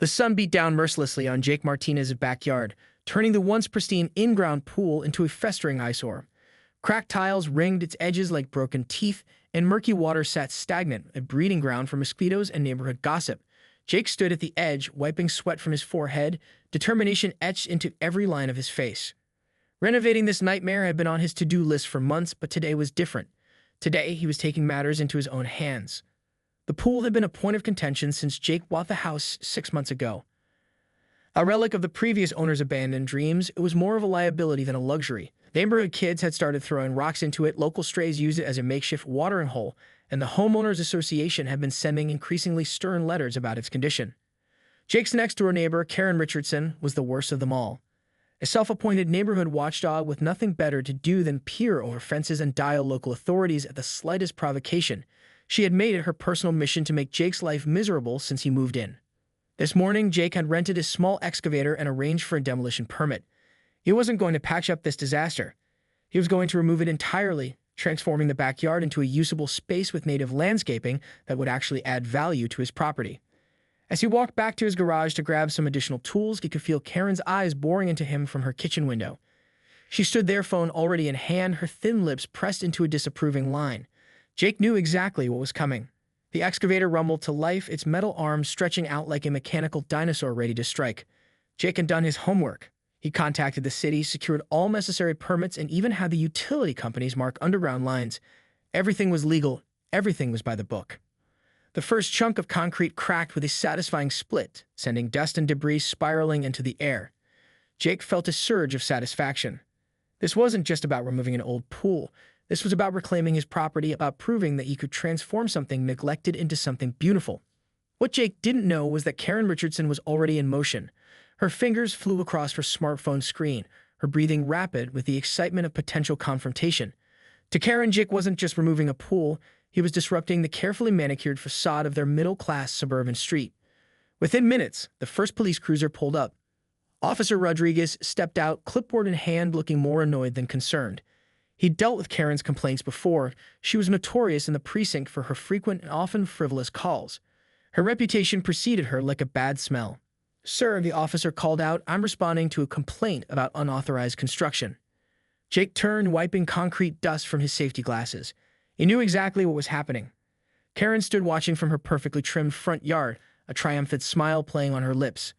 The sun beat down mercilessly on Jake Martinez's backyard, turning the once pristine in-ground pool into a festering eyesore. Cracked tiles ringed its edges like broken teeth, and murky water sat stagnant, a breeding ground for mosquitoes and neighborhood gossip. Jake stood at the edge, wiping sweat from his forehead, determination etched into every line of his face. Renovating this nightmare had been on his to-do list for months, but today was different. Today, he was taking matters into his own hands. The pool had been a point of contention since Jake bought the house 6 months ago. A relic of the previous owner's abandoned dreams, it was more of a liability than a luxury. Neighborhood kids had started throwing rocks into it, local strays used it as a makeshift watering hole, and the Homeowners Association had been sending increasingly stern letters about its condition. Jake's next-door neighbor, Karen Richardson, was the worst of them all. A self-appointed neighborhood watchdog with nothing better to do than peer over fences and dial local authorities at the slightest provocation, she had made it her personal mission to make Jake's life miserable since he moved in. This morning, Jake had rented a small excavator and arranged for a demolition permit. He wasn't going to patch up this disaster. He was going to remove it entirely, transforming the backyard into a usable space with native landscaping that would actually add value to his property. As he walked back to his garage to grab some additional tools, he could feel Karen's eyes boring into him from her kitchen window. She stood there, phone already in hand, her thin lips pressed into a disapproving line. Jake knew exactly what was coming. The excavator rumbled to life, its metal arms stretching out like a mechanical dinosaur ready to strike. Jake had done his homework. He contacted the city, secured all necessary permits, and even had the utility companies mark underground lines. Everything was legal. Everything was by the book. The first chunk of concrete cracked with a satisfying split, sending dust and debris spiraling into the air. Jake felt a surge of satisfaction. This wasn't just about removing an old pool. This was about reclaiming his property, about proving that he could transform something neglected into something beautiful. What Jake didn't know was that Karen Richardson was already in motion. Her fingers flew across her smartphone screen, her breathing rapid with the excitement of potential confrontation. To Karen, Jake wasn't just removing a pool, he was disrupting the carefully manicured facade of their middle-class suburban street. Within minutes, the first police cruiser pulled up. Officer Rodriguez stepped out, clipboard in hand, looking more annoyed than concerned. He'd dealt with Karen's complaints before. She was notorious in the precinct for her frequent and often frivolous calls. Her reputation preceded her like a bad smell. "Sir," the officer called out, "I'm responding to a complaint about unauthorized construction." Jake turned, wiping concrete dust from his safety glasses. He knew exactly what was happening. Karen stood watching from her perfectly trimmed front yard, a triumphant smile playing on her lips.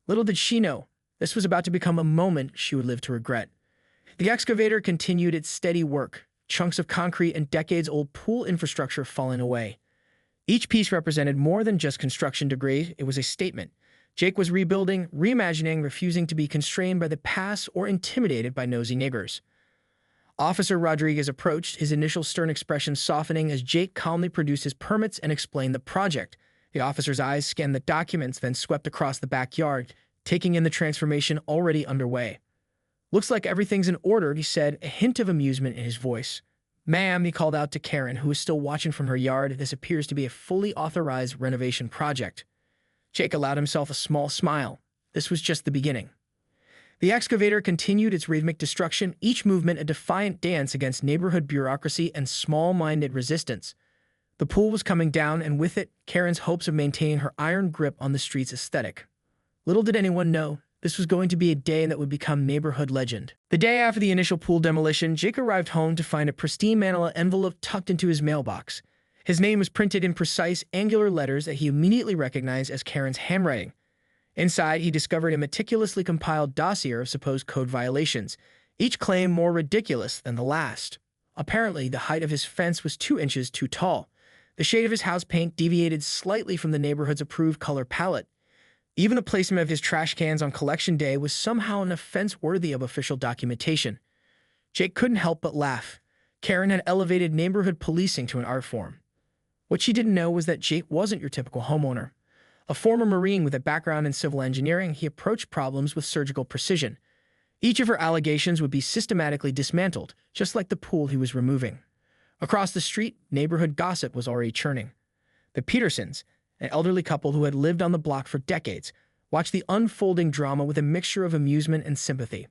Little did she know, this was about to become a moment she would live to regret. The excavator continued its steady work, chunks of concrete and decades-old pool infrastructure falling away. Each piece represented more than just construction debris, it was a statement. Jake was rebuilding, reimagining, refusing to be constrained by the past or intimidated by nosy neighbors. Officer Rodriguez approached, his initial stern expression softening as Jake calmly produced his permits and explained the project. The officer's eyes scanned the documents, then swept across the backyard, taking in the transformation already underway. "Looks like everything's in order," he said, a hint of amusement in his voice. "Ma'am," he called out to Karen, who was still watching from her yard, "this appears to be a fully authorized renovation project." Jake allowed himself a small smile. This was just the beginning. The excavator continued its rhythmic destruction, each movement a defiant dance against neighborhood bureaucracy and small-minded resistance. The pool was coming down, and with it, Karen's hopes of maintaining her iron grip on the street's aesthetic. Little did anyone know, this was going to be a day that would become neighborhood legend. The day after the initial pool demolition, Jake arrived home to find a pristine manila envelope tucked into his mailbox. His name was printed in precise, angular letters that he immediately recognized as Karen's handwriting. Inside, he discovered a meticulously compiled dossier of supposed code violations, each claim more ridiculous than the last. Apparently, the height of his fence was 2 inches too tall. The shade of his house paint deviated slightly from the neighborhood's approved color palette. Even the placement of his trash cans on collection day was somehow an offense worthy of official documentation. Jake couldn't help but laugh. Karen had elevated neighborhood policing to an art form. What she didn't know was that Jake wasn't your typical homeowner. A former Marine with a background in civil engineering, he approached problems with surgical precision. Each of her allegations would be systematically dismantled, just like the pool he was removing. Across the street, neighborhood gossip was already churning. The Petersons, an elderly couple who had lived on the block for decades, watched the unfolding drama with a mixture of amusement and sympathy.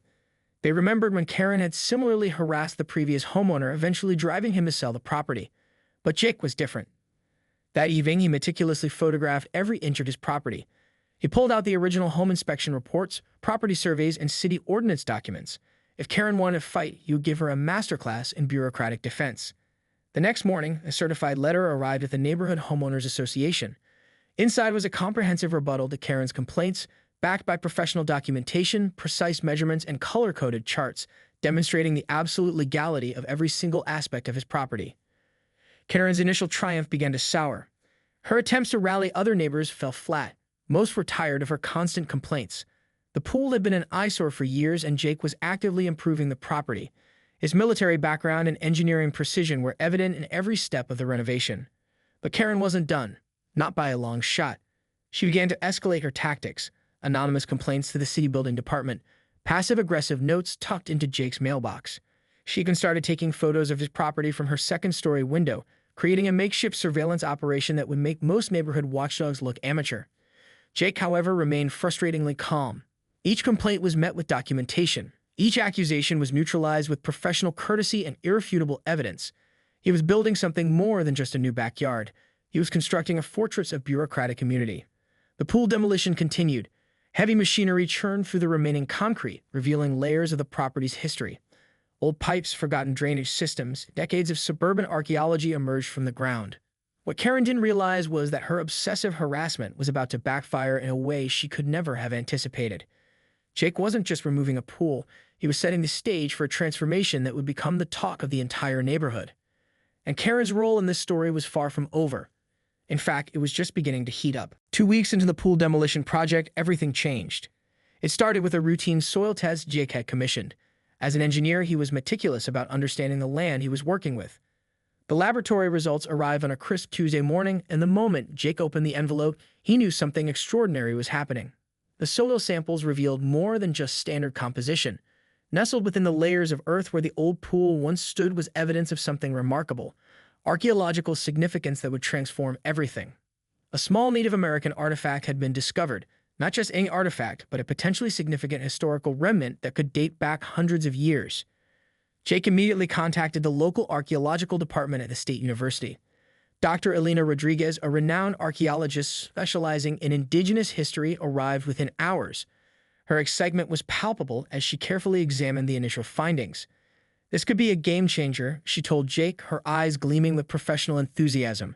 They remembered when Karen had similarly harassed the previous homeowner, eventually driving him to sell the property. But Jake was different. That evening, he meticulously photographed every inch of his property. He pulled out the original home inspection reports, property surveys, and city ordinance documents. If Karen wanted to fight, he would give her a masterclass in bureaucratic defense. The next morning, a certified letter arrived at the Neighborhood Homeowners Association. Inside was a comprehensive rebuttal to Karen's complaints, backed by professional documentation, precise measurements, and color-coded charts, demonstrating the absolute legality of every single aspect of his property. Karen's initial triumph began to sour. Her attempts to rally other neighbors fell flat. Most were tired of her constant complaints. The pool had been an eyesore for years, and Jake was actively improving the property. His military background and engineering precision were evident in every step of the renovation. But Karen wasn't done, not by a long shot. She began to escalate her tactics: anonymous complaints to the city building department, passive-aggressive notes tucked into Jake's mailbox. She even started taking photos of his property from her second-story window, creating a makeshift surveillance operation that would make most neighborhood watchdogs look amateur. Jake, however, remained frustratingly calm. Each complaint was met with documentation. Each accusation was neutralized with professional courtesy and irrefutable evidence. He was building something more than just a new backyard. He was constructing a fortress of bureaucratic immunity. The pool demolition continued. Heavy machinery churned through the remaining concrete, revealing layers of the property's history. Old pipes, forgotten drainage systems, decades of suburban archaeology emerged from the ground. What Karen didn't realize was that her obsessive harassment was about to backfire in a way she could never have anticipated. Jake wasn't just removing a pool, he was setting the stage for a transformation that would become the talk of the entire neighborhood. And Karen's role in this story was far from over. In fact, it was just beginning to heat up. 2 weeks into the pool demolition project, everything changed. It started with a routine soil test Jake had commissioned. As an engineer, he was meticulous about understanding the land he was working with. The laboratory results arrived on a crisp Tuesday morning, and the moment Jake opened the envelope, he knew something extraordinary was happening. The soil samples revealed more than just standard composition. Nestled within the layers of earth where the old pool once stood was evidence of something remarkable: archaeological significance that would transform everything. A small Native American artifact had been discovered, not just any artifact, but a potentially significant historical remnant that could date back hundreds of years. Jake immediately contacted the local archaeological department at the state university. Dr. Elena Rodriguez, a renowned archaeologist specializing in indigenous history, arrived within hours. Her excitement was palpable as she carefully examined the initial findings. "This could be a game changer," she told Jake, her eyes gleaming with professional enthusiasm.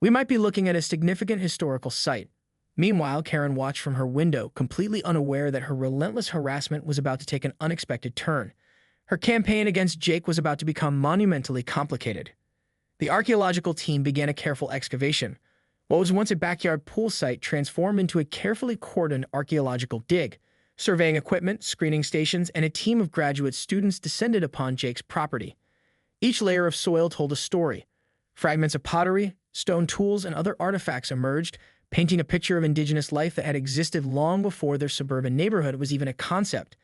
"We might be looking at a significant historical site." Meanwhile, Karen watched from her window, completely unaware that her relentless harassment was about to take an unexpected turn. Her campaign against Jake was about to become monumentally complicated. The archaeological team began a careful excavation. What was once a backyard pool site transformed into a carefully cordoned archaeological dig. Surveying equipment, screening stations, and a team of graduate students descended upon Jake's property. Each layer of soil told a story. Fragments of pottery, stone tools, and other artifacts emerged, painting a picture of indigenous life that had existed long before their suburban neighborhood was even a concept.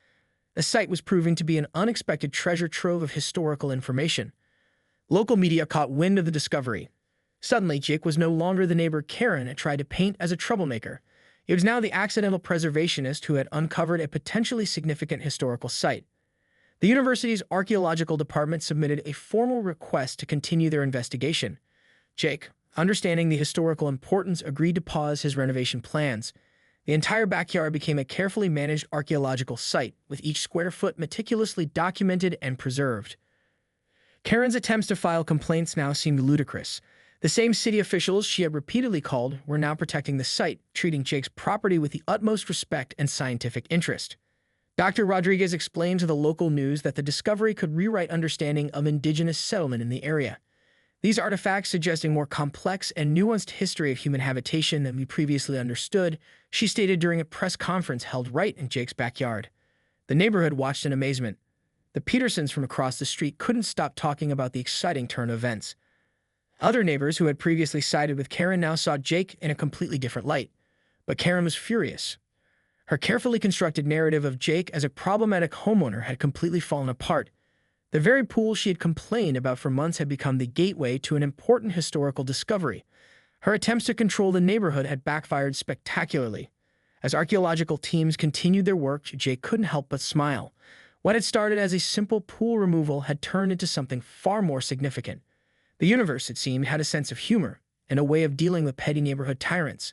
The site was proving to be an unexpected treasure trove of historical information. Local media caught wind of the discovery. Suddenly, Jake was no longer the neighbor Karen had tried to paint as a troublemaker. He was now the accidental preservationist who had uncovered a potentially significant historical site. The university's archaeological department submitted a formal request to continue their investigation. Jake, understanding the historical importance, agreed to pause his renovation plans. The entire backyard became a carefully managed archaeological site, with each square foot meticulously documented and preserved. Karen's attempts to file complaints now seemed ludicrous. The same city officials she had repeatedly called were now protecting the site, treating Jake's property with the utmost respect and scientific interest. Dr. Rodriguez explained to the local news that the discovery could rewrite understanding of indigenous settlement in the area. These artifacts, suggesting more complex and nuanced history of human habitation than we previously understood, she stated during a press conference held right in Jake's backyard. The neighborhood watched in amazement. The Petersons from across the street couldn't stop talking about the exciting turn of events. Other neighbors who had previously sided with Karen now saw Jake in a completely different light. But Karen was furious. Her carefully constructed narrative of Jake as a problematic homeowner had completely fallen apart. The very pool she had complained about for months had become the gateway to an important historical discovery. Her attempts to control the neighborhood had backfired spectacularly. As archaeological teams continued their work, Jake couldn't help but smile. What had started as a simple pool removal had turned into something far more significant. The universe, it seemed, had a sense of humor and a way of dealing with petty neighborhood tyrants.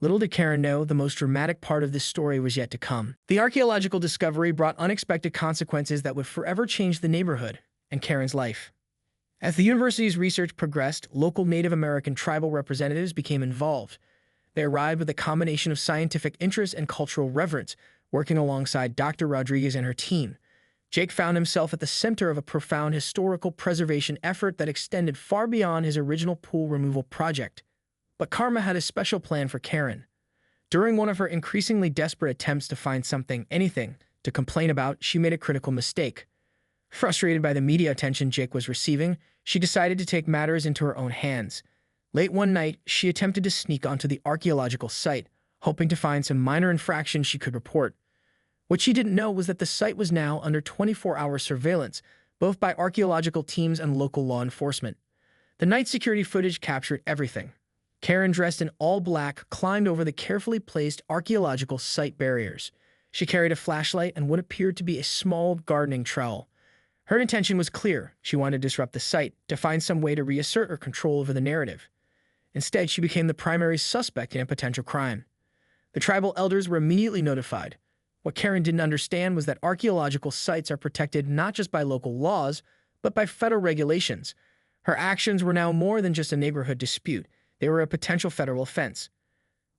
Little did Karen know, the most dramatic part of this story was yet to come. The archaeological discovery brought unexpected consequences that would forever change the neighborhood and Karen's life. As the university's research progressed, local Native American tribal representatives became involved. They arrived with a combination of scientific interest and cultural reverence, working alongside Dr. Rodriguez and her team. Jake found himself at the center of a profound historical preservation effort that extended far beyond his original pool removal project. But karma had a special plan for Karen. During one of her increasingly desperate attempts to find something, anything, to complain about, she made a critical mistake. Frustrated by the media attention Jake was receiving, she decided to take matters into her own hands. Late one night, she attempted to sneak onto the archaeological site, hoping to find some minor infraction she could report. What she didn't know was that the site was now under 24-hour surveillance, both by archaeological teams and local law enforcement. The night security footage captured everything. Karen, dressed in all black, climbed over the carefully placed archaeological site barriers. She carried a flashlight and what appeared to be a small gardening trowel. Her intention was clear. She wanted to disrupt the site, to find some way to reassert her control over the narrative. Instead, she became the primary suspect in a potential crime. The tribal elders were immediately notified. What Karen didn't understand was that archaeological sites are protected not just by local laws, but by federal regulations. Her actions were now more than just a neighborhood dispute. They were a potential federal offense.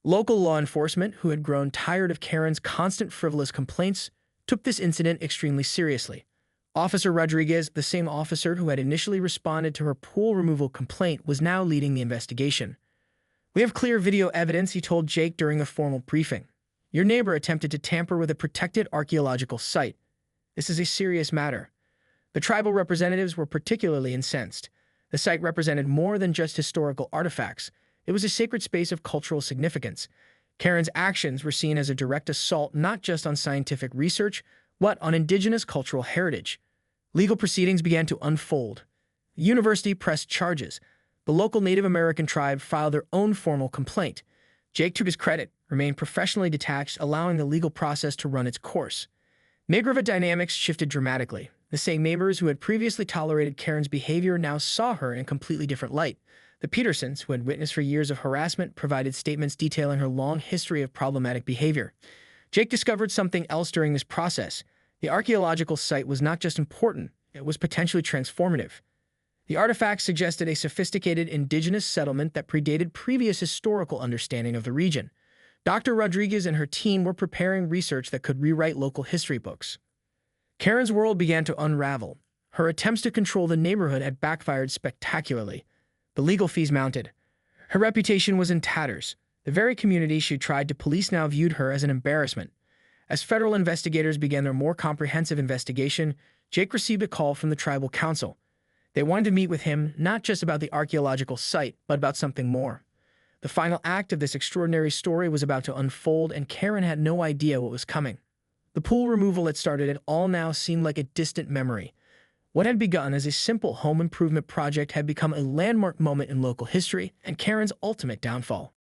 Local law enforcement, who had grown tired of Karen's constant frivolous complaints, took this incident extremely seriously. Officer Rodriguez, the same officer who had initially responded to her pool removal complaint, was now leading the investigation. "We have clear video evidence," he told Jake during a formal briefing. "Your neighbor attempted to tamper with a protected archaeological site. This is a serious matter." The tribal representatives were particularly incensed. The site represented more than just historical artifacts. It was a sacred space of cultural significance. Karen's actions were seen as a direct assault not just on scientific research, but on indigenous cultural heritage. Legal proceedings began to unfold. The university pressed charges. The local Native American tribe filed their own formal complaint. Jake took his credit, remained professionally detached, allowing the legal process to run its course. Neighborhood dynamics shifted dramatically. The same neighbors who had previously tolerated Karen's behavior now saw her in a completely different light. The Petersons, who had witnessed her years of harassment, provided statements detailing her long history of problematic behavior. Jake discovered something else during this process. The archaeological site was not just important, it was potentially transformative. The artifacts suggested a sophisticated indigenous settlement that predated previous historical understanding of the region. Dr. Rodriguez and her team were preparing research that could rewrite local history books. Karen's world began to unravel. Her attempts to control the neighborhood had backfired spectacularly. The legal fees mounted. Her reputation was in tatters. The very community she tried to police now viewed her as an embarrassment. As federal investigators began their more comprehensive investigation, Jake received a call from the tribal council. They wanted to meet with him not just about the archaeological site, but about something more. The final act of this extraordinary story was about to unfold, and Karen had no idea what was coming. The pool removal that started it all now seemed like a distant memory. What had begun as a simple home improvement project had become a landmark moment in local history and Karen's ultimate downfall.